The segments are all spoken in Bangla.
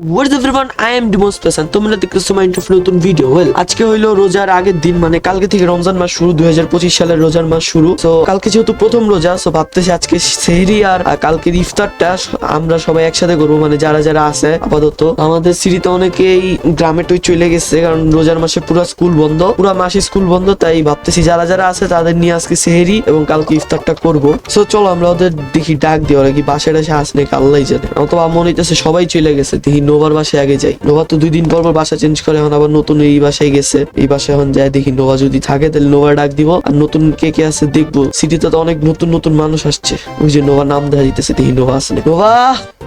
What's up everyone, I am Dimos Pesan. তোমরা দেখতেছো মাই নতুন ভিডিও। আজকে হইলো রোজার আগের দিন, মানে কালকে থেকে রমজান মাস শুরু, 2025 সালের রোজার মাস শুরু। সো কালকে যেহেতু প্রথম রোজা, সো ভাবতেছি আজকে সেহরি আর কালকের ইফতারটা আমরা সবাই একসাথে করবো, মানে যারা যারা আছে। আপাতত আমাদের সিটিতে অনেকেই গ্রামে টই চলে গেছে, কারণ রোজার মাসে পুরো স্কুল বন্ধ, পুরো মাসে স্কুল বন্ধ। তাই ভাবতেছি যারা যারা আছে তাদের নিয়ে আজকে সেহরি এবং কালকে ইফতারটা করবো। সো চলো আমরা ওদের দেখি ডাক দিই, ওরা কি বাসায় টাসে আসলে আল্লাহ জানে। অথবা মনে হইতেছে সবাই চলে গেছে, দেখি নোভার বাসায় আগে যাই। নোভা তো 2 দিন পর পর বাসা চেঞ্জ করে, এখন আবার নতুন এই বাসায় গেছে। এই বাসায় এখন যাই, দেখি নোভা যদি থাকে তাহলে নোভা ডাক দিব, আর নতুন কে কে আছে দেখবো। সিটিতে তো অনেক নতুন নতুন মানুষ আসছে, ওই যে নোভা নাম দেখা দিতেছে, দেখি নোভা আসলে। Nova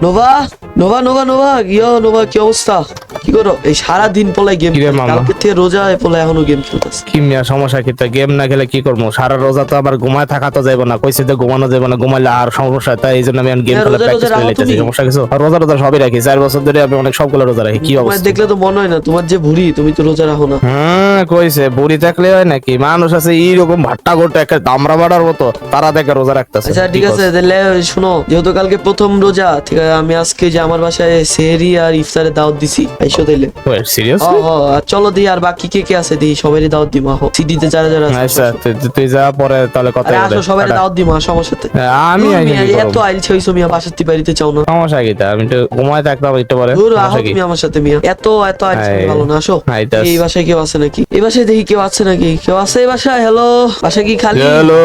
Nova Nova Nova Nova yo Nova, কি অবস্থা? কি করো? এই সারা দিন পলাই গেম, কালকে থেকে রোজা পলাই এখনো গেম খেলতেছে। কি মিয়া সমস্যা কি? তা গেম না খেলে কি করবো? সারা রোজা তো আবার ঘুমায় থাকা তো যাইবো না, কইছে তো ঘুমানো যাইবো না, ঘুমাইলে আর সমস্যা। তাই এই জন্য আমি গেম খেলা প্র্যাকটিস করে লইতেছি। সমস্যা কিছু? আর রোজা রোজা সবই রাখি, 4 বছর ধরে আমি অনেক সবগুলো রোজা রাখি। কি অবস্থা? দেখলে তো মনে হয় না তোমার যে ভুড়ি, তুমি তো রোজা রাখো না। কইছে বুড়ি থাকলে হয় নাকি? মানুষ আছে এইরকম ভাট্টা গোটা একটা দামরা বাড়ার মতো, তারা দেখে রোজা রাখতেছে। আচ্ছা ঠিক আছে, তাহলে শোনো, যেহেতু কালকে প্রথম রোজা, ঠিক আছে, আমি আজকে যে আমার বাসায় সেহরি আর ইফতারের দাওয়াত দিছি, আইসো তাইলে। সিরিয়াসলি? চলো দিই, আর বাকি কে কে আছে দিই, সবারই দাওয়াত দিমা। আহো সিটিতে যারা যারা আছে। আচ্ছা তুই যা, পরে তাহলে কথা আরে বলে আসো, সবাই দাওয়াত দিমা আমার সাথে। আমি এত আইলছে হইছো মিয়া, বাসাতে বাড়িতে চাও না। সমস্যা কি? তা আমি তো ঘুমায় থাকতাম একটু পরে। দূর আহো তুমি আমার সাথে মিয়া, এত এত আইলছে ভালো না। আসো। আইতাস। এই বাসায় কেউ আছে নাকি? এই বাসায় দেখি কেউ আছে নাকি? কেউ আছে এই বাসায়? হ্যালো, বাসা কি খালি? হ্যালো,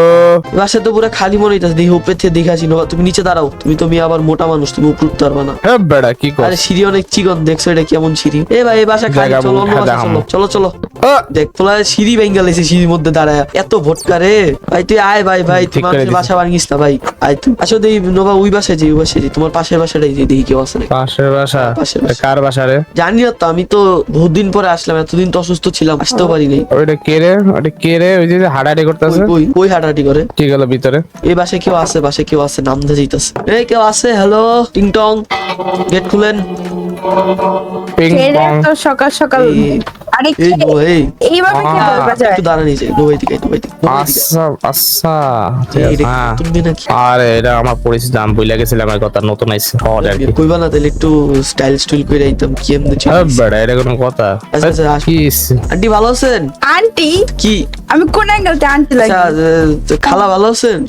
এই বাসায় তো পুরো খালি মনে হইতাছে। দেখি উপরে থেকে দেখে আসি। তুমি নিচে দাঁড়াও, তুমি তো মিয়া আবার মোটা মানুষ, তুমি উপরে উঠতে পারবা না। হ্যাঁ বেড়া কি কর? আরে সিঁড়ি অনেক চিকন, দেখছো এটা কেমন সিঁড়ি? এ ভাই এই বাসা খালি, চলো অন্য বাসা চলো। চলো চলো, দেখ তোলা সিঁড়ি ভেঙে গেছে, সিঁড়ির মধ্যে দাঁড়ায় এত ভটকা রে। ভাই তুই আয়, ভাই ভাই তুই মানুষের বাসা ভাঙিস না ভাই, আয় তুই। আসো দেখি নোভা, ওই বাসায় যে, ওই বাসায় যে, তোমার পাশের বাসাটাই যে, দেখি কেউ আছে নাকি। পাশের বাসা? পাশের বাসা। কার বাসা রে? জানি না তো, আমি তো বহুত দিন পরে আসলাম, এতদিন তো অসুস্থ ছিলাম, আসতেও পারি নাই। ওইটা কে রে? ওইটা কে রে? ওই যে হাঁটাহাঁটি করতেছে? ওই হাঁটাহাঁটি করে। কি গেল ভিতরে? এই বাসায় কেউ আছে? বাসায় কেউ আছে? নাম ধরে যাইতাছে। এই কেউ আছে? হ্যালো, টিং টং, গেট খুলেন। পিং পং। তো সকাল সকাল আরে এই নো, এইভাবে কি বলবা যায়? একটু দাঁড়ানি যে, নো এদিকে, নো এদিকে। আচ্ছা আচ্ছা, ঠিক এই আছে, রে, হ্যাঁ। তুমি নাকি? আরে এটা আমার পরিচিত, আমি ভুলে গেছিলাম আমার কথা, নতুন আইছে শহরে আর কি। কইবা না তাহলে একটু স্টাইল স্টাইল করে আইতাম, কি এমনি ছিল। হ্যাঁ বেড়া, এটা কোনো কথা? আচ্ছা আচ্ছা, আসো। কি? আন্টি ভালো আছেন? আন্টি? কি? আমি কোন অ্যাঙ্গেলতে আন্টি লাগি? আচ্ছা, খালা ভালো আছেন?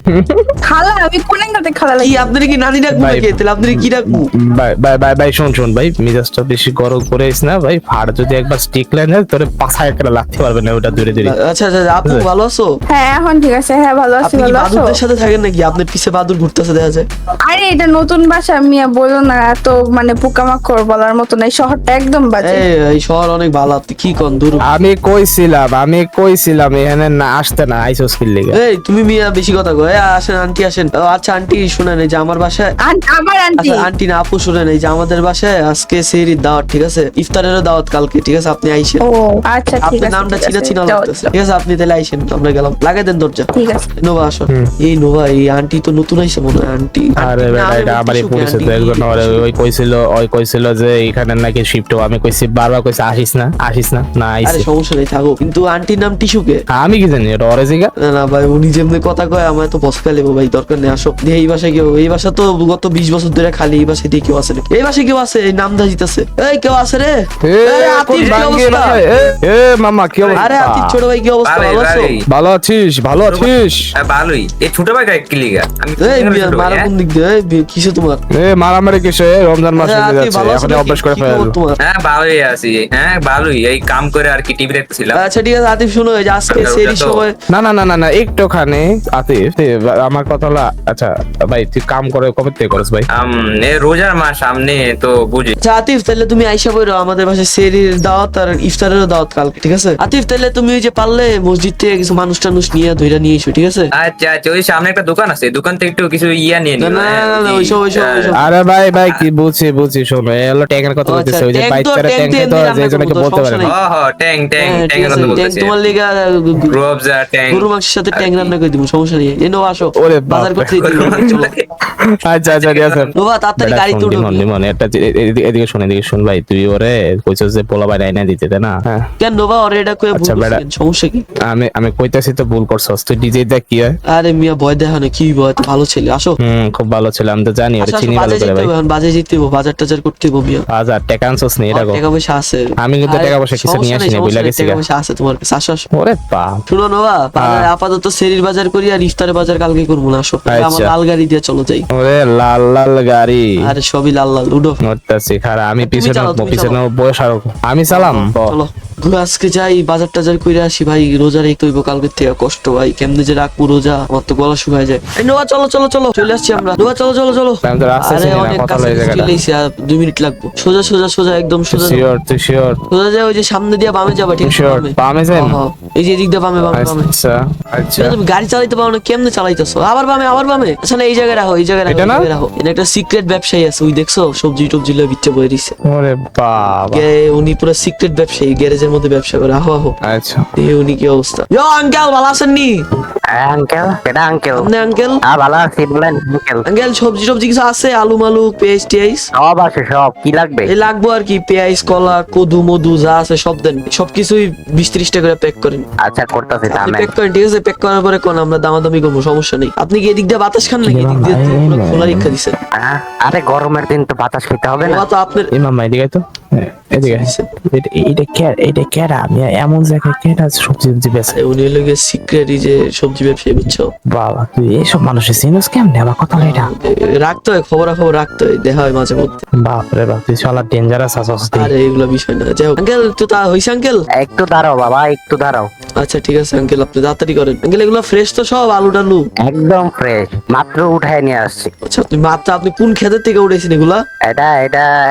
খালা? আমি কোন অ্যাঙ্গেলতে খালা কি লাগি? আপনার কি নানি ডাকবো ভাই, নাকি? তাহলে আপনার কি ডাকবো? ভাই ভাই ভাই ভাই, শোন ভাই, মিজাজটা বেশি গরম করিস না ভাই। ফাড় যদি একবার স্টিক লাইন হয় তোরে পাছায় একটা লাগতে পারবে না, ওটা দূরে দূরে। আচ্ছা আচ্ছা, আপু ভালো আছো? হ্যাঁ এখন ঠিক আছে, হ্যাঁ ভালো আছি। আপনি কি ভালো আছো? বাদুরদের সাথে থাকেন নাকি? আপনার পিছে বাদুর ঘুরতেছে দেখা যায়। আরে এটা নতুন বাসা মিয়া, বলো না এত মানে পোকামাকড় বলার মতো না, এই শহরটা একদম বাজে। এই শহর অনেক ভালো, আপনি কি কোন? দূর। আমি কইছিলাম এখানে না আসতে, না আইসোস কি লেগে? এই তুমি মিয়া বেশি কথা কয়। আসেন আন্টি আসেন। আচ্ছা আন্টি শুনেন, এই যে আমার বাসায়, আবার আন্টি? আচ্ছা আন্টি না আপু, শুনেন এই যে আমাদের বাসায় আজকে সেহরির দাওয়াত, ঠিক আছে? ইফতারেরও দাওয়াত কালকে, ঠিক আছে? আপনি আইসেন। ও আচ্ছা ঠিক আপনার আছে, নামটা ঠিক চিনা আছে, চিনা যাও, লাগতেছে, যাও। ঠিক আছে? আপনি তাহলে আইসেন, আমরা গেলাম। লাগাই দেন দরজা। ঠিক আছে। নোভা আসো। এই নোভা, এই আন্টি তো নতুন আইছে মনে হয়। আন্টি আরে বেটা, এটা আমারই পরিচিত একজন। ওই কইছিল যে এখানে নাকি শিফট। আমি কইছি বারবার, কইছি আসিস না না আরে আইসি। সমস্যা নেই, থাকো। কিন্তু আন্টির নাম টিসুকে। আমি কি জানি এটা অরেজিগা? না না ভাই, উনি যেমনি কথা কয় আমার তো বসকা লেবো ভাই, দরকার নেই। আসো দিয়ে, এই বাসায় কেউ, এই বাসা তো গত 20 বছর ধরে খালি, এই বাসায় দিয়ে কেউ আছে নাকি? এই বাসায় কেউ আছে? এই নাম দা জিতাছে। এই কেউ আছে রে? আরে আতিফ, কি অবস্থা? এ মামা কি আরে অবস্থা? আতিফ ছোট ভাই, কি অবস্থা? ভালো আছো? ভালো আছিস? ভালোই। এই ছোট ভাই কি লিগা? এই মিয়া, মারা কোন দিক দিয়ে? এই কিসে তোমার? এ মারামারি কিসে? রমজান মাস আরে চলে আতিফ, যাচ্ছে, ভালো আছো এখন নাকি? অভ্যাস করে কি খবর ফেলবো। তোমার? হ্যাঁ ভালোই আছি। হ্যাঁ ভালোই, এই কাম করে আর কি টিভি দেখতেছিলাম। আচ্ছা ঠিক আছে আতিফ, শোনো এই যে আজকে ওটা সেহরির তো- সময়, না একটুখানি আতিফ, আমার কথা হলো, আচ্ছা ভাই তুই কাম করে কবে থেকে করছ ভাই? এ রোজার মাস সামনে তো বুঝি। আচ্ছা আতিফ, তাহলে তুমি আইসা বইরো আমাদের বাসায় সেহরির দাওয়াত আর ইফতারেরও দাওয়াত কালকে, ঠিক আছে? আতিফ তাহলে তুমি ওই যে পারলে মসজিদ থেকে কিছু মানুষ টানুষ নিয়ে ধইরা নিয়ে এসো, ঠিক আছে? আচ্ছা আচ্ছা, ওই সামনে একটা দোকান আছে, দোকান থেকে একটু কিছু ইয়া নিয়ে না নিও। না হ্যাঁ, না না, ওই ওইসব ওইসব ওইসব। আরে ভাই কি বুঝছি শোনো, এ হলো ট্যাঙ্কের কথা বলতেছে, ওই যে ট্যাঙ্ক তো- বাইচারা ট্যাঙ্ক ট্যাঙ্কে তো তো এমনি যে জনকে রান্না বলতে করবো, পারে না। সমস্যা ট্যাং ট্যাং হ্যাঁ, ঠিক ট্যাং আছে, কথা ট্যাঙ্ক বলতেছে। তোমার লিগা রোবজা ট্যাং। গরু মাংসের সাথে ট্যাং রান্না করে দিব, সমস্যা নেই। এনো আসো, ওরে বাজার বাপ করতে দিতে হবে, চলো। আচ্ছা ঠিক আছে। বাবা তাড়াতাড়ি গাড়িতে উঠো। এদিকে শোন ভাই, তুই ওরে কইছস যে পোলা ভাই রাইনা দিতে, তাই না? না হ্যাঁ কেন নোভা ওরে এটা কয়ে ভুল আচ্ছা, বেটা। করছেন, সমস্যা কি? আমি কইতাছি তো ভুল করছস তুই ডিজে দেখ কি হয়। আরে মিয়া ভয় দেখা না, কি ভয়, তো ভালো ছেলে, আসো। খুব ভালো ছিল, আমি তো জানি ওরে আসো, আসো, চিনি ভালো বাজে করে জিততে ভাই। হবে এখন, বাজে জিততে হবে, বাজার টাজার করতে হবে মিয়া। বাজার টাকা আনছস নি এটা আমার টাকা পয়সা আছে। আমি কিন্তু আরে, টাকা পয়সা কিছু সমস্যা নিয়ে নেই, আসিনি, সমস্যা বুঝলা নেই, গেছি টাকা গা। পয়সা আছে তোমার কাছে, আসো আসো। ওরে বাপ শুনো নোভা, বাজার আপাতত সেরির বাজার করি আর ইফতারের বাজার কালকে করবো না, আসো। আমার আচ্ছা। লাল গাড়ি দিয়ে চলো যাই। ওরে লাল লাল গাড়ি আরে সবই লাল লাল, উডো। নড়তাছি খারা, আমি তুমি পিছনে চালাও, তুমি পিছনে চালাও। বয়স আর আমি চালাম চলো ঘুরে আজকে যাই, বাজার টাজার করে আসি ভাই, রোজা রেখে হইব কালকে থেকে, কষ্ট ভাই, কেমনে যে রাখবো রোজা, আমার তো গলা শুকায় যায়। এই নোয়া চলো চলো চলো, চলে আসছি আমরা, নোয়া চলো চলো চলো। আমি তো রাস্তা আরে চিনি না, অনেক কথা কাছে লই জায়গাটা। চলে এসেছি, আর 2 মিনিট লাগবে। সোজা সোজা সোজা, একদম সোজা যাও। শিওর তুই শিওর সোজা যায়, ওই যে সামনে দিয়ে বামে যাবা, ঠিক আছে? শিওর বামে যাই হ্যাঁ, হ্যাঁ। এই যে এদিক দিয়ে বামে বামে বামে। আচ্ছা আচ্ছা তুমি গাড়ি চালাইতে পারো না, কেমনে চালাইতেছো? আবার বামে আবার বামে। আচ্ছা না, এই জায়গায় রাখো, এই জায়গায় রাখো, এটা এই না? জায়গায় রাখো। এখানে একটা সিক্রেট ব্যবসায়ী আছে, ওই দেখছো সবজি টবজি লয়ে বিচ্ছে বয়ে দিছে। ওরে বাবা উনি পুরো সিক্রেট ব্যবসায়ী, গ্যারেজের মধ্যে ব্যবসা করে। আহো আহো, আচ্ছা এই উনি কি অবস্থা? ইয়ো আঙ্কেল, ভালো আছেন নি? আঙ্কেল এটা আঙ্কেল আপনি আঙ্কেল? ভালো আছি বলেন আঙ্কেল। আঙ্কেল সবজি টবজি কিছু আছে? আলু মালু, পেঁয়াজ টিয়াজ? সব আছে, সব কি লাগবে? এই লাগবো আর কি, পেঁয়াজ কলা কদু মধু যা আছে সব দেন, সবকিছুই 20-30 টাকা করে প্যাক করেন। আচ্ছা করতেছি আপনি থামেন। প্যাক করেন, ঠিক আছে? প্যাক করার পরে কোন আমরা দামাদামি করবো, সমস্যা নেই। আপনি কি এদিক দিয়ে বাতাস খান নাকি? এদিক দিয়ে তো পুরো খোলা রেখা দিছেন। আরে গরমের দিন তো বাতাস খেতে হবে না। বাবা তো আপনার ইমাম এদিকে আয় তো এদিকে আয়। এটা কেডা আমি এমন জায়গায় কেডা সবজি সবজি বেছে উনি হলো গিয়ে সিক্রেট, এই যে সবজি ব্যবসায়ী, বুঝছো? বাবা তুই এইসব মানুষের চিনিস কেমনে আমার কথা এটা রাখতে হয়, খবরাখবর রাখতে হয়, দেখা হয় মাঝে মধ্যে। বাপ রে বাপ তুই শালা ডেঞ্জারাস আছিস তুই আরে এগুলো বিষয় না, যাই হোক। আঙ্কেল তো তা হইছে আঙ্কেল? একটু দাঁড়াও বাবা, একটু দাঁড়াও। আচ্ছা ঠিক আছে আঙ্কেল, আপনি তাড়াতাড়ি করেন। আঙ্কেল এগুলো ফ্রেশ তো সব, আলু টালু? একদম ফ্রেশ, মাত্র উঠায় নিয়ে আসছি। আচ্ছা আপনি মাত্র, আপনি কোন ক্ষেতের থেকে উঠেছেন এগুলা? এটা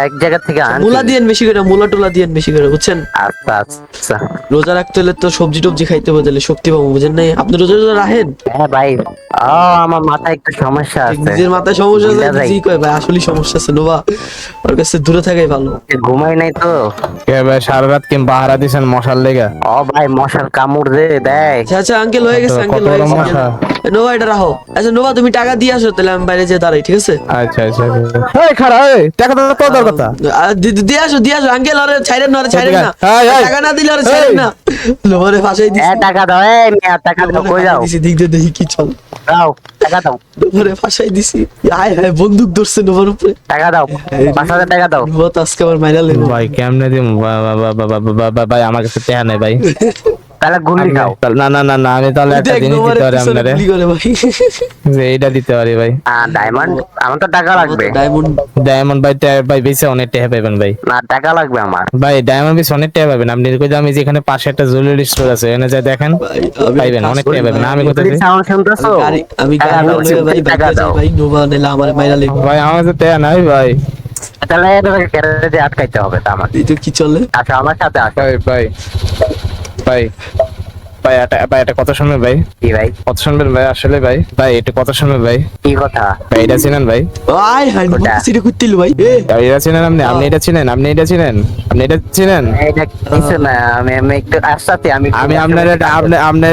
এক জায়গা থেকে মুলা আনছি। দিয়েন বেশি করে, মুলা টুলা দিয়েন বেশি করে, বুঝছেন? আচ্ছা আচ্ছা রোজা রাখতে হলে তো সবজি টবজি খাইতে হবে, তাহলে শক্তি পাবো, বুঝেন নাই? আপনি রোজা রোজা রাখেন? হ্যাঁ ভাই, আমার মাথায় একটু সমস্যা আছে। নিজের মাথায় সমস্যা আছে, বুঝা যায়। নিজেই কয় ভাই আসলেই সমস্যা আছে নোভা, ওর কাছে দূরে থাকাই ভালো। ঘুমাই নাই তো। কে ভাই সারা রাত কি বাহারা দিছেন মশার লেগা ভাই মশার কামড় দে দেয়। আচ্ছা আচ্ছা আঙ্কেল হয়ে গেছে, কত আঙ্কেল বড় হয়ে গেছে। মশা। নোভা এটা রাখো। আচ্ছা নোভা তুমি টাকা দিয়ে আসো, তাহলে আমি বাইরে যেয়ে দাঁড়াই, ঠিক আছে? আচ্ছা আচ্ছা এই খারা এই টাকা দাও তো তোর কথা দিয়ে আসো আঙ্কেল, আরে ছাইরেন না, আরে ছাইরেন না, এই, এই। টাকা না দিলে আরে ছাইরেন এই। না। লোরে ফাঁসাই দিছি, টাকা দাও, মিয়া টাকা দাও, কই যাও? দিছি, দিক দিয়ে দেখি কি চল। দাও টাকা দাও, লোরে ফাঁসাই দিছি। হায় হায়, বন্দুক ধরছে নোভার উপরে। টাকা দাও, 5,000 টাকা দাও। নোভা তো আজকে আমার মাইরা লেগো। ভাই কেমনে দিম ভাই আমার কাছে টাকা নাই ভাই তাহলে গুলি খাও। না না না না আমি তাহলে একটা দেখ জিনিস নোভার দিতে পারি পিছনে আপনারে গুলি করে ভাই। যে এইটা দিতে পারি ভাই ডায়মন্ড, আমার তো টাকা লাগবে। ডায়মন্ড ডায়মন্ড ভাই বেশি অনেক টাকা পাবেন ভাই না টাকা লাগবে আমার। ভাই ডায়মন্ড বেশি অনেক টাকা পাবেন আপনি কই আমি যেখানে পাশে একটা জুয়েলারি স্টোর আছে এখানে যা দেখেন ভাই, আমি পাইবেন কাজ অনেক করি টাকা পাবেন ভাই, আমি কোথায় সাউন্ড শুনতেছো? আমি টাকা গাড়ি দাও, লয়ে ভাই টাকা বাইকে যাই দাও। ভাই, নোভা নিলে আমার মাইরা লেগো। ভাই আমার কাছে টাকা নাই ভাই তাহলে এটাকে গ্যারেজে আটকাইতে হবে তা আমার। এই তো কি চলে? আচ্ছা আমার সাথে আসো। ভাই ভাই ভাই ভাই এটা কত শুনবেন ভাই কি ভাই? কত শুনবেন ভাই আসলে ভাই এটা কত শুনবেন ভাই কি কথা? ভাই এটা চিনেন ভাই আয় হায়, নোভা ওটা। সিটি কুত্তিল ভাই। ভাই এটা চিনেন আপনি এটা চিনেন আপনি এটা চিনেন এটা কিছু না, আমি একটু আসতে আমি আপনার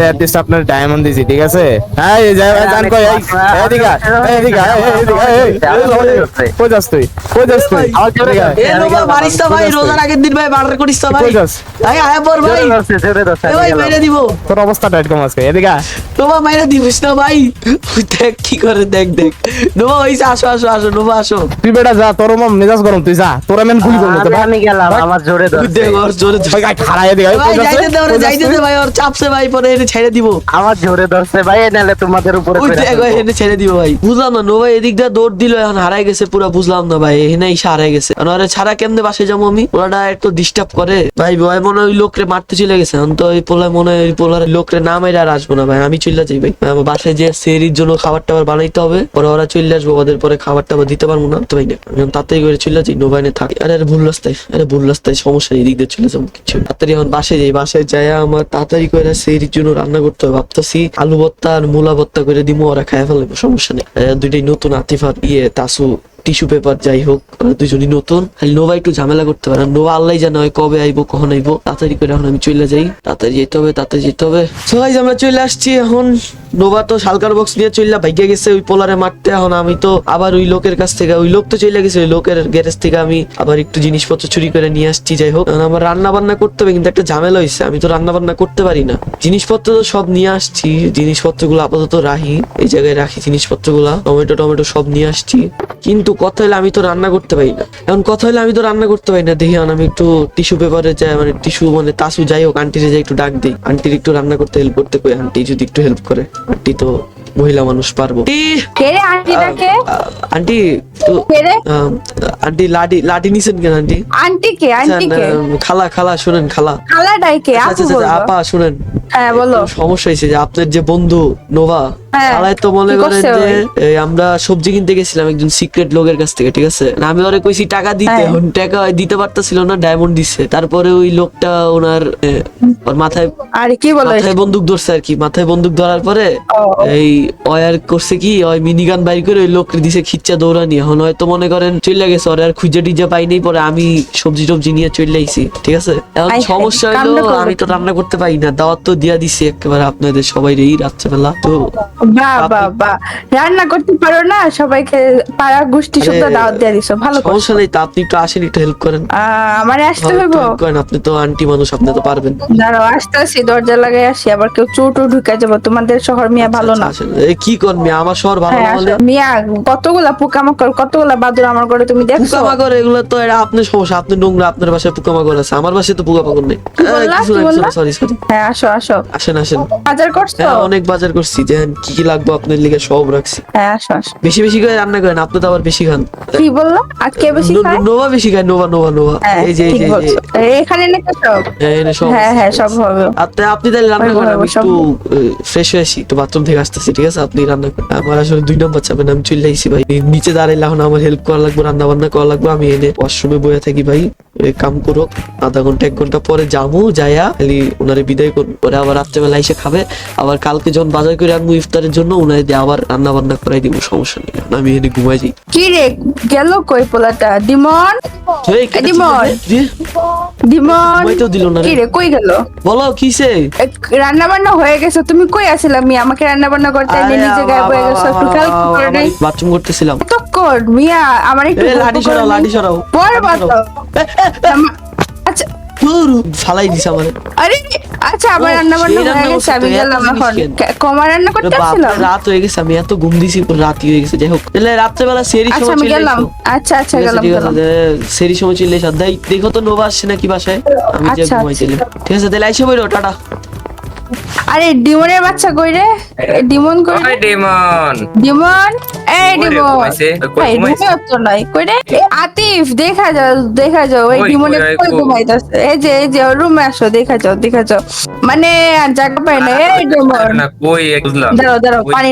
অ্যাটলিস্ট আপনার ডায়মন্ড দিছি ঠিক আছে হ্যাঁ এই যাই জান কই এদিকে কই যাস তুই এ নোভা মারিস না ভাই, রোজার আগের দিন ভাই মার্ডার করিস না ভাই। কই যাস ভাই আয় পর ভাই, এ ভাই মাইরা দিব। তোর অবস্থাটা এরকম আজকে এদিকে আয়। নোভা মাইরা দিবিস না ভাই। দেখ কি করে, দেখ দেখ। নোভা হইছে, আসো আসো আসো, নোভা আসো। তুই বেটা যা তোর মেজাজ গরম তুই যা তোর আমি গুলি করবো তো ভাই আমি গেলাম, আমার জোরে তুই দেখ ওর জোরে ভাই খাড়া এদিকে আয়, ভাই কই যাস যাইতে দে, ওরে তুই? যাইতে দে ভাই, ওর চাপছে ভাই, পরে এনে ছেড়ে দিব। আমার জোরে ধরছে ভাই, নাহলে তোমাদের উপরে ওই ফেলে দেখ ভাই, দেবো। এনে ছেড়ে দিব ভাই। বুঝলাম না, নোভা এদিক দিয়ে দৌড় দিল, এখন হারাই গেছে পুরা, বুঝলাম না ভাই, এখানে এসে হারাই গেছে। ওরে ছাড়া কেমনে বাসে যাবো আমি? ওরা একটু ডিস্টার্ব করে ভাই, ভয় মনে হয় ওই লোকরে মারতে চলে গেছে। এখন তো ওই পোলায় মনে হয় ওই পোলার লোকরে না মেরে আর আসবো না ভাই, আমি চলে যাই ভাই। আমার বাসায় যে সেরির জন্য খাবার টাবার বানাইতে হবে, পরে ওরা চলে আসবো, ওদের পরে খাবার টাবার দিতে পারবো না তো ভাই। না আমি তাড়াতাড়ি করে চলে যাই, নোভাইনে থাকি। আরে ভুল রাস্তায় সমস্যা নেই, এদিক দিয়ে চলে যাবো, কিছু তাড়াতাড়ি এখন বাসায় যাই। বাসায় যাই আমার তাড়াতাড়ি করে সেরির জন্য রান্না করতে হবে, ভাবতেছি আলু ভর্তা আর মূলা ভর্তা করে দিব, ওরা খায় ফেলবো, সমস্যা নেই। দুইটাই নতুন, আতিফার তাসু টিস্যু পেপার যাই হোক ওরা দুজনই নতুন, খালি নোভা একটু ঝামেলা করতে পারে। নোভা আল্লাহ জানে হয় কবে আইবো কখন আইবো, তাড়াতাড়ি করে এখন আমি চলে যাই, তাড়াতাড়ি যেতে হবে। সো গাইস আমরা চলে আসছি এখন। নোভা তো শালকার বক্স নিয়ে চলে ভাইগা গেছে ওই পোলারে মারতে। এখন আমি তো আবার ওই লোকের কাছ থেকে, ওই লোক তো চলে গেছে, ওই লোকের গ্যারেজ থেকে আমি আবার একটু জিনিসপত্র চুরি করে নিয়ে আসছি। যাই হোক এখন আমার রান্না বান্না করতে হবে, কিন্তু একটা ঝামেলা হয়েছে, আমি তো রান্না বান্না করতে পারি না। জিনিসপত্র তো সব নিয়ে আসছি, জিনিসপত্রগুলো আপাতত রাখি, এই জায়গায় রাখি জিনিসপত্রগুলো, টমেটো সব নিয়ে আসছি। কিন্তু কথা হলে আমি তো রান্না করতে পারি না। এখন কথা হলে আমি তো রান্না করতে পারি না, দেখি আমি একটু টিস্যু পেপারে যাই, মানে টিস্যু মানে তাসু যাই হোক, আন্টিরে যাই একটু ডাক দিই, আন্টির একটু রান্না করতে হেল্প করতে কই, আন্টি যদি একটু হেল্প করে, আন্টি তো মহিলা মানুষ পারবো। কে রে আন্টিটাকে? আন্টি তো কে রে? আন্টি লাডি নিছেন কেন আন্টি? আন্টি কে? আন্টি কে? খালা শুনেন, খালা খালাটাই কে? আপু বলবো। আপা শুনেন, হ্যাঁ বলো। সমস্যা হয়েছে যে আপনার যে বন্ধু নোভা, হ্যাঁ, খালায় তো মনে কি করেন করছে যে ওই? আমরা সবজি কিনতে গেছিলাম একজন সিক্রেট লোকের কাছ থেকে, ঠিক আছে? আমি ওরে কইছি টাকা দিতে, হ্যাঁ। এখন টাকা দিতে পারতাছিল না, ডায়মন্ড দিছে। তারপরে ওই লোকটা ওনার ওর মাথায় আরে কি বলো? মাথায় বন্দুক ধরছে আর কি, মাথায় বন্দুক ধরার পরে ও। এই আর করছে কি, ওই মিনিগান বাইর করে ওই লোককে দিছে খিচ্চা দৌড়ানি। এখন হয়তো মনে করেন চলে গেছে, ওরে আর খুঁজে টিজে পাই নাই, পরে আমি সবজি টবজি নিয়ে চলে আইছি, ঠিক আছে? এখন আই হাই, সমস্যা হলো কামড়া করবে আমি তো রান্না করতে পারি না, দাওয়াত তো দিয়া দিছি একেবারে আপনাদের সবাই এই রাত্রেবেলা তো। বাহ রান্না করতে পারো না, সবাইকে পাড়া গোষ্ঠী আরে, শুদ্ধ দাওয়াত দিয়ে দিছো, ভালো করছো। সমস্যা নেই তো, আপনি একটু আসেন, একটু হেল্প করেন। আমারে আসতে একটু হইব। help করেন, আপনি তো আন্টি মানুষ, আপনি তো পারবেন। দাঁড়াও আসতেছি, দরজা লাগাই আসি, আবার কেউ চোর ঢুকে যাবো। তোমাদের শহর মিয়া ভালো না। আচ্ছা, আসেন। কি করবি, আমার শহর ভালো না হ্যাঁ, হলে? আসো। মিয়া কতগুলা পোকামাকড়, কতগুলা বাদুর আমার ঘরে তুমি দেখছো? পোকামাকড় এগুলো তো এটা আপনার সমস্যা, আপনি নোংরা, আপনার বাসায় পোকামাকড় আছে, আমার বাসায় তো পোকামাকড় নেই। বললা? কি বললা? সরি হ্যাঁ আসো আসেন বাজার করছো? হ্যাঁ, অনেক বাজার করছি, যে কি লাগবে আপনার লিগে সব রাখছি। হ্যাঁ আসো বেশি করে রান্না করেন, আপনি তো আবার বেশি খান। কি বললো? আর কে বেশি খায়? নোভা বেশি খায়, নোভা হ্যাঁ এই যে ঠিক বলছো। এখানে নাকি সব? এনে সব হ্যাঁ সব হবে। আপনি তাহলে রান্না হইবো, করেন, আমি হইবো, সব একটু ফ্রেশ হয়ে আসি, একটু বাথরুম থেকে আসতেছি, ঠিক আছে? আপনি রান্না করেন, আমার আসলে 2 নম্বর চাপেন, আমি চলে আইছি ভাই, নিচে দাঁড়াইলে এখন আমার হেল্প করা লাগবে, রান্না বান্না করা লাগবে, আমি এনে ওয়াশরুমে বসে থাকি ভাই, কাম করো, আধা ঘন্টা 1 ঘন্টা পরে যামু, যাইয়া খালি ওনারে বিদায় করবো, পরে আবার রাত্রেবেলা এসে খাবে, আবার কালকে যখন বাজার করে আনবো ইফতারের জন্য, ওনারে দিয়ে আবার রান্না বান্না করাই দিব, সমস্যা নেই, আমি এনে ঘুমাই যাই। কি রে গেল কই পোলাটা? ডিমন ডিমন ডিমন ঘুমাইতেও দিল না রে। কি রে কই গেল? বলো কিসে? রান্না বান্না হয়ে গেছে, তুমি কই আছিলা? মিয়া আমাকে রান্না বান্না করতে এনে নিজে গায়েব হয়ে গেছো, একটু খেয়াল করে নাই? বাথরুম করতেছিলাম। কতক্ষণ মিয়া আমার একটু লাঠি সরাও পরে বাতো। আচ্ছা ফালাই দিছে আমার। আরে আচ্ছা আমার ও, রান্না বান্না সেই হয়ে রান্না গেছে, আমি করছো তো, গেলাম এত এখন। জিনিস কেন? কমা রান্না করতে আসছিলাম। রাত হয়ে গেছে, আমি এত ঘুম দিছি, রাতই হয়ে গেছে। যাই হোক তাহলে রাত্রেবেলা সেরি আচ্ছা সময় আমি চলে গেলাম। এসো। আচ্ছা আচ্ছা ঠিক আছে, গেলাম ঠিক গেলাম। আছে, সেরি সময় চলে এসো। দেখো তো নোভা আসছে নাকি বাসায়, আমি যে আচ্ছা, ঘুমাইছিলাম। ঠিক আছে তাহলে আইসে বইরো, টাটা। আরে ডিমনের বাচ্চা কই রে? ডিমন কই রে? ওই ডেমন ডিমন এই কই রে ডিমন ঘুমাইছে? কই এই ঘুমাইছে? ডিমন তো নাই কই রে? আতিফ দেখা যাও ওই কই, ডিমনে কই, কই কই? ঘুমাইতাছে? এই যে রুমে আসো, দেখা যাও মানে আর জায়গা পাই না। এই ডিমন না কই বুঝলাম। দাঁড়াও কই? পানি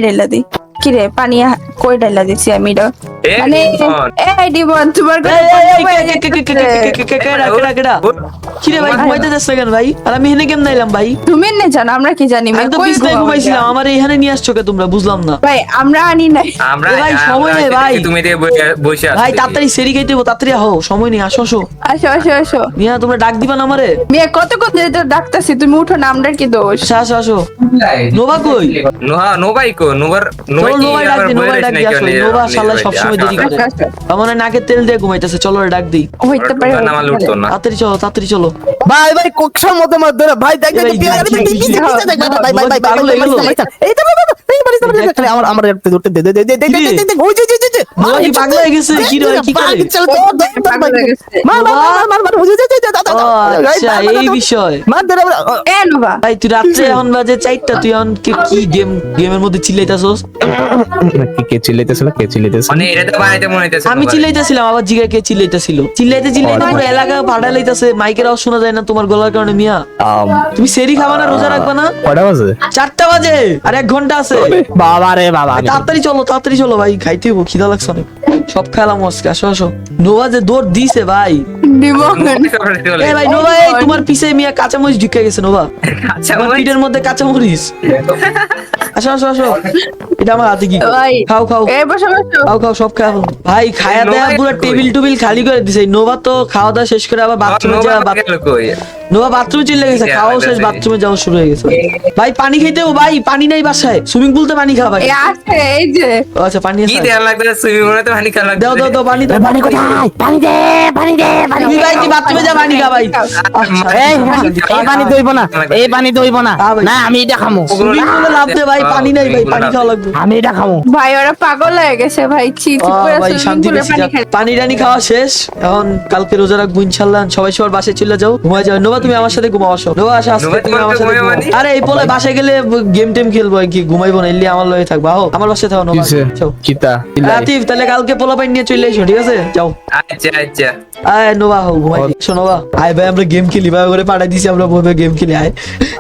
ঢেলা দে কি রে? পানি কই ঢেলা দিছি আমি এটা? এ মানে ডেমন। এই ডিমন তোমার এই, কেডা? কি রে ভাই, ঘুমাইতে যাচ্ছে কেন ভাই? আর আমি এখানে কেমন আইলাম ভাই? তুমি না জানো আমরা কি জানি? আমি তো কই বিছনায় ঘুমাবো? ঘুমাইছিলাম, আমার এখানে নিয়ে আসছো কে তোমরা? বুঝলাম না ভাই আমরা আনি নাই। আমরা এ ভাই, সময় নেই ভাই। তুমি দিয়ে বসে আছো ভাই, তাড়াতাড়ি সেরি খাইতে হবো, তাড়াতাড়ি আহো, সময় নেই, আসো আসো মিয়া, তোমরা ডাক দিবা না আমারে? মেয়ে কতক্ষণ ধরে তো ডাকতাছি, তুমি উঠো না, আমরা কি দোষ? আসো নোভা কই? নোভাই কো নোভার চলো নোভাই ডাক দি, নোভাই ডাক দি, আসো। নোভা শালা সবসময় দেরি করে, আমার নাকে তেল দিয়ে ঘুমাইতেছে, চলো রে ডাক দি। হইতে পারে নামাল উঠতো না। তাড়াতাড়ি চলো। ভাই কোকসার মতো মার ধরে ভাই দেখ এই ভাই, আমার একটু ধরতে দে ওই যে নোভা কি পাগলা হয়ে গেছে? কি রে, কি করে? ও আচ্ছা, এই বিষয়। এ নোভা ভাই তুই রাত্রে এখন বাজে 4টা, তুই এখন কি গেমের মধ্যে চিল্লাইতাছস? কে চিল্লাইতেছিল মানে এটা তো বানাইতে মনে হইতেছে আমি চিল্লাইতেছিলাম, আবার জিগা কে চিল্লাইতেছিল? চিল্লাইতে পুরো এলাকা ভাড়া লাইতাছে, মাইকের আওয়াজ শোনা যায় না তোমার গলার কারণে। মিয়া তুমি সেরি খাবা না, রোজা রাখবা না? কয়টা বাজে? 4টা বাজে, আর 1 ঘন্টা আছে। বাবা রে বাবা, তাড়াতাড়ি চলো ভাই, খাইতে হবো, খিদা লাগছে অনেক। সব খেলাম আজকে, আসো। নোভা যে দৌড় দিছে ভাই। এ ভাই নোভা, এই তোমার পিছে মিয়া কাঁচামরিচ ঢুকে গেছে। নোভা তোমার পিঠের মধ্যে কাঁচামরিচ। আসো এটা আমার হাতে কি? ভাই। খাও খাও এই বসে বসে খাও খাও সব খাও ভাই খায়া দেয়া পুরো টেবিল টুবিল খালি করে দিছে নোভা তো খাওয়া দাওয়া শেষ করে আবার বাথরুমে যা নোভা বাথরুমে চলে গেছে খাওয়া শেষ বাথরুমে যাওয়া শুরু হয়ে গেছে ভাই পানি খেতে হবে ভাই পানি নাই বাসায় সুইমিং পুলতে পানি খা ভাই এই আছে এই যে ও, আচ্ছা পানি কি আছে দেয়া লাগবে সুইমিং পুলে তো পানি খাওয়া লাগবে দাও দাও দাও পানি দাও পানি কোথায় পানি দে পানি দে পানি তুই ভাই তুই বাথরুমে যা পানি খা ভাই এই পানি দইব না এই পানি দইব না হ্যাঁ ভাই। না আমি এটা খামু সুইমিং পুলে লাভ দে ভাই পানি নাই ভাই পানি খাওয়া লাগবে আমি এটা খামু ভাই ওরা পাগল হয়ে গেছে ভাই ছি ছি ও, পুরো ভাই সুইমিং শান্তি পুলে বেশি পানি যা। খাই পানি টানি খাওয়া শেষ এখন কালকে রোজা রাখবো ইনশাল্লাহ সবাই সবার বাসায় চলে যাও ঘুমায় যাও নোভা তুমি আমার সাথে ঘুমাও আসো নোভা আসো আজকে নোভা, তুমি আমার সাথে ঘুমাবে ঘুমাও। মানে? আরে এই পোলে বাসায় গেলে গেম টেম খেলবো আর কি ঘুমাইবো না এলি আমার লয়ে থাকবো আও আমার বাসায় থাকো নোভা কিসে যাও। কিতা আতিফ তাহলে কালকে পোলা পাইন নিয়ে চলে এসো ঠিক আছে যাও আচ্ছা আচ্ছা আয় নোভা হো ঘুমাই শোনো নোভা আয় ভাই আমরা গেম খেলি ভাই করে পাঠাই দিছি আমরা বলবে গেম খেলি আয়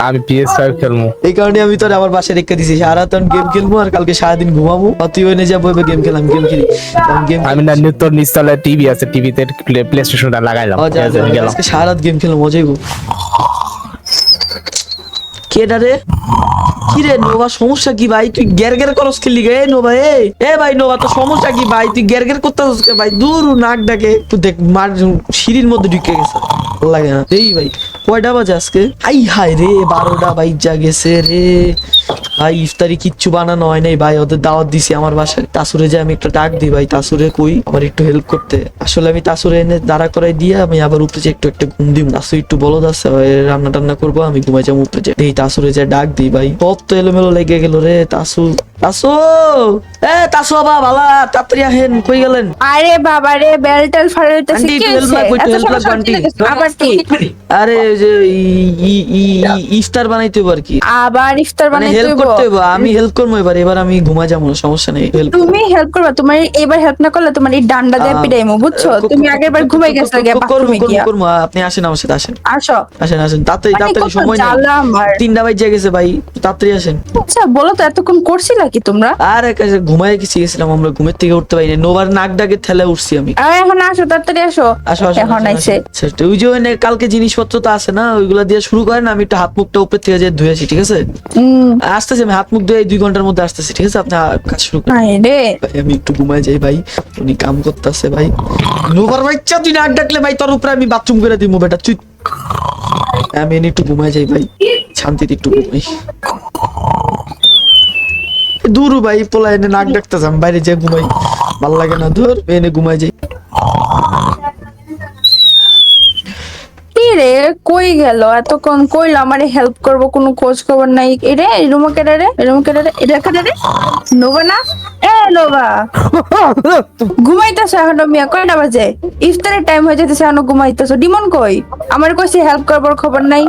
আমি PS5 খেলমু এই কারণে আমি তোর আমার বাসায় রেখে দিছি সারা রাত গেম খেলবো আর কালকে সারাদিন ঘুমাবো আর তুই ওই যা বলবে গেম খেলাম গেম খেলি গেম আমি না তোর নিচতলে টিভি আছে টিভিতে প্লে স্টেশনটা লাগাইলাম ঠিক আছে, গেলাম আজকে সারা রাত গেম খেলো মজাই কেডা রে কি রে নোভা সমস্যা কি ভাই তুই গের গের করস খেলি গে নোভা এ ভাই নোভা তো সমস্যা কি ভাই তুই গের গের করতেছিস কে ভাই দূর নাক ডাকে তুই দেখ মার সিঁড়ির মধ্যে ঢুকে গেছে ভালো লাগে না এই ভাই কয়টা বাজে আজকে হাই হাই রে 12টা বাইজা গেছে রে ভাই ইফতারি কিচ্ছু বানানো হয় নাই ভাই ওদের দাওয়াত দিছি আমার বাসায় তাসুরে যে আমি একটা ডাক দিই ভাই তাসুরে কই আমার একটু হেল্প করতে আসলে আমি তাসুরে এনে দাঁড়া করাই দিয়ে আমি আবার উপরে যে একটু একটা ঘুম দিব তাসু একটু বলো দাসে রান্না টান্না করবো আমি ঘুমাই যাবো উপরে যে এই তাসুরে যে ডাক দিই ভাই সব তো এলোমেলো লেগে গেল রে তাসু তাসু তাসু বাবা ভালা তাড়াতাড়ি আহেন কই গেলেন আরে বাবা রে বেলটেল ফাড়াইতেছে আন্টি, কি একটু help লাগবে, একটু এত help সমস্যা লাগবে, হচ্ছে আন্টি। আবার কি আরে ওই যে ইফতার বানাইতে হবে আর কি আবার ইফতার মানে বানাইতে হেল্প হইব? করতে হবে আমি হেল্প করবো এবার আমি ঘুমা যাবো না সমস্যা নেই হেল্প তুমি হেল্প করবা তোমার এবার হেল্প না করলে তোমার এই ডান্ডা দিয়ে পিটাইমো বুঝছো তুমি আগের বার ঘুমাই গেছো গিয়া বাথরুমে গিয়া করবো আপনি আসেন আমার সাথে আসেন আসো আসেন আসেন তাড়াতাড়ি মানে তাড়াতাড়ি কত সময় নেই জ্বালা আমার। 3টা বাজে গেছে ভাই তাড়াতাড়ি আসেন আচ্ছা বলো তো এতক্ষণ করছিলা কি তোমরা আর ঘুমায় গেছি গেছিলাম আমরা ঘুমের থেকে উঠতে পারি না নোবার নাক ডাকে ঠেলে উঠছি আমি আর এখন আসো তাড়াতাড়ি আসো আসো আসো এখন আইছে ওই যে ওই কালকে জিনিসপত্র তো আছে না ওইগুলা দিয়ে শুরু করেন আমি একটু হাত মুখটা উপর থেকে যে ধুয়ে আসি ঠিক আছে আসতেছি আমি হাত মুখ ধুয়ে 2 ঘন্টার মধ্যে আসতেছি ঠিক আছে আপনি কাজ শুরু করেন আরে রে ভাই, আমি একটু ঘুমায় যাই ভাই উনি কাম করতেছে ভাই নোবার বাচ্চা তুই নাক ডাকলে ভাই তোর উপরে আমি বাথরুম করে দিব বেটা তুই আমি এনে একটু ঘুমায় যাই ভাই শান্তিতে একটু ঘুমাই দূর ভাই পোলা এনে নাক ডাকতেছে আমি বাইরে যাই ঘুমাই ভাল লাগে না ধর এনে ঘুমায় যাই কি রে কই গেল এতক্ষণ কইলো আমারে হেল্প করব কোনো খোঁজ খবর নাই রে রুমা কেডা রে এটা কেডা রে নোভা না এ নোভা ঘুমাইতেছো এখন মিয়া কয়টা বাজে ইফতারের টাইম হয়ে যেতেছে এখন ঘুমাইতেছো ডিমন কই আমার কইছে হেল্প করবার খবর নাই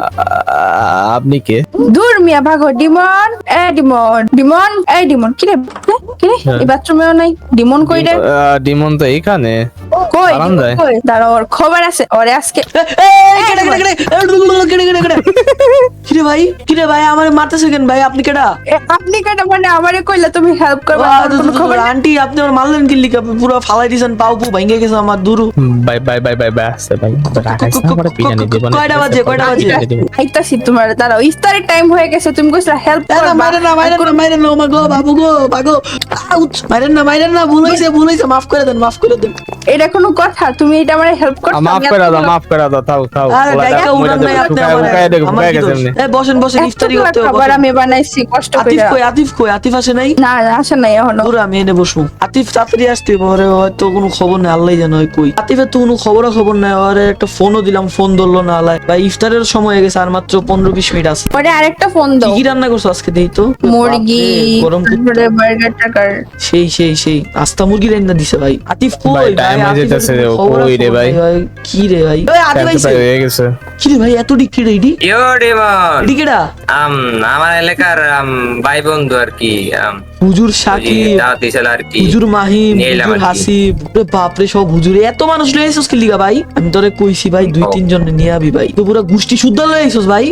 আপনি কে দূর মিয়া ভাগো ডিমন ডিমন ডিমন কি রে এই বাথরুমেও নাই ডিমন কই রে ডিমন তো এইখানে কই বারান্দায়। কই দাঁড়া ওর খবর আছে ওরে আজকে কিরে ভাই আমার মারতেছে কেন ভাই আপনি কেডা আপনি কেন মানে আমারে কইলা তুমি হেল্প করবা আমার কোনো খবর নাই। আন্টি আপনি আমার মারলেন কি লিখা পুরো ফালাই দিয়েছেন পাউ পু ভেঙে গেছে আমার দূর bye bye bye bye bye আছে ভাই রাখাইছ না পরে পিটানি দেব না কয়টা বাজে আইতাছি তোমার দাঁড়াও ইফতারের টাইম হয়ে গেছে তুমি কইছিলা হেল্প করবা মাইরেন না মা গো বাবু গো বাগো আউচ মাইরেন না ভুল হইছে মাফ করে দেন এটা কোনো কথা তুমি এটা আমারে হেল্প করছো মাফ করে দাও থাও থাও আরে ডাইকা উনান নাই আপনি শুকায় গেছে এমনি বসেন ইফতারি করতে হবে খাবার আমি বানাইছি কষ্ট করে আতিফ আসে নাই না আসে নাই এখনো দূর আমি এনে বসবো আতিফ তাড়াতাড়ি আসতে পরে হয়তো কোনো খবর নেই আল্লাহ জানে হয় কই আতিফের তো কোনো খবর নাই ওরে একটা ফোনও দিলাম ফোন ধরলো না আল্লাহ ভাই ইফতারের সময় হয়ে গেছে আর মাত্র 15-20 মিনিট আছে পরে আরেকটা ফোন দাও কি রান্না করছো আজকে দেই তো মুরগি বাপরে, গরম তারপরে বার্গার টাকার সেই আস্তা মুরগি রান্না দিছে ভাই আতিফ কই ভাই, time হয়ে আতিফের যেতেছে, কোনো খবর কই আছে? রে ভাই? কি রে ভাই ওই আতিফ টাইম আইছে তো হয়ে গেছে কি রে ভাই এত ডিক্রি রে এডি ইয়ো ডিমন এডিকেডা আমার এলাকার ভাই বন্ধু আর কি হুজুর সাকিব দাওয়াত দিছিল আর কি হুজুর মাহিম নিয়ে এলাম হুজুর আর কি। হাসিব ওরে বাপরে সব হুজুরে এত মানুষ লয়ে আইছস কি লিগা ভাই আমি তোরে কইছি ভাই 2-3 জন নিয়ে আবি ভাই তো পুরো গোষ্ঠী শুদ্ধ লয়ে আইছস ভাই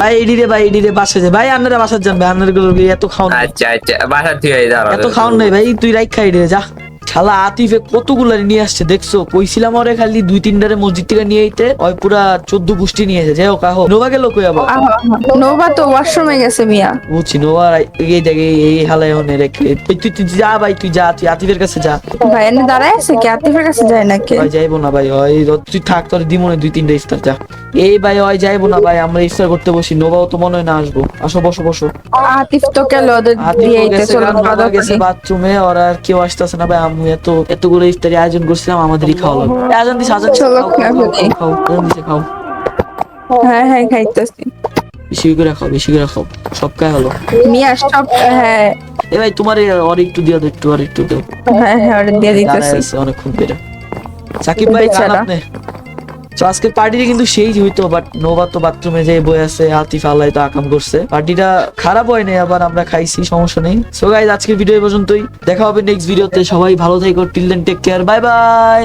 ভাই এডি রে বাসা যায় ভাই আপনারা বাসার যান ভাই আপনারা এত খাওন আচ্ছা বাসা থেকে দাঁড়াও এত খাওন নাই ভাই তুই রাইখ খাই রে যা শালা আতিফে কতগুলা নিয়ে আসছে দেখছো, কইছিলাম ওরে খালি 2-3টারে মসজিদ থেকে নিয়ে আইতে, ওই পুরা 14 পুষ্টি নিয়ে এসে। যাই হোক আহো, নোভা গেল কই আবার? নোভা তো ওয়াশরুমে গেছে মিয়া। বুঝছি নোভা এই দেখে এই হালায় হনে রেখে তুই যা ভাই, তুই যা, তুই আতিফের কাছে যা। ভাই এনে দাঁড়ায় আছে কি? আতিফের কাছে যায় নাকি? ভাই যাইবো না ভাই, ওই তুই থাক, তোর দিমনে 2-3টা ইফতার যা। এই ভাই ওই যাইবো না ভাই, আমরা ইফতার করতে বসি, নোভাও তো মনে হয় না আসবো। আসো বসো বসো। আতিফ তো গেল ওদের দিয়ে আইতে, চলো খাওয়া গেছে বাথরুমে, ওরা আর কেউ আসতেছে না ভাই। আমি এতগুলো ইফতারি আয়োজন করছিলাম, আমাদেরই খাওয়া লাগবে। আজান দিছে, আজান দিছে, চলো, খাও, খাও, খাও, খাও, আজান দিছে, খাও। হ্যাঁ হ্যাঁ খাইতেছি। বেশি করে খাও, বেশি করে খাও, সব খাই হলো। মিয়া সব হ্যাঁ এ ভাই তোমার আর একটু দিও, একটু আর একটু দিও। হ্যাঁ হ্যাঁ ওটা দিয়ে দিতেছি। দাঁড়ায় আছে অনেকক্ষণ ধরে। সাকিব ভাই খান বেচারা। আপনি। তো আজকের পার্টিটা কিন্তু সেই হইতো, বাট নোভা তো বাথরুমে যেয়ে বই আছে, আতিফ আল্লাহ তো আকাম করছে। পার্টিটা খারাপ হয় নাই, আবার আমরা খাইছি, সমস্যা নেই। সো গাইস আজকের ভিডিও এই পর্যন্তই, দেখা হবে নেক্সট ভিডিওতে। সবাই ভালো থেকো, till then take care, bye by.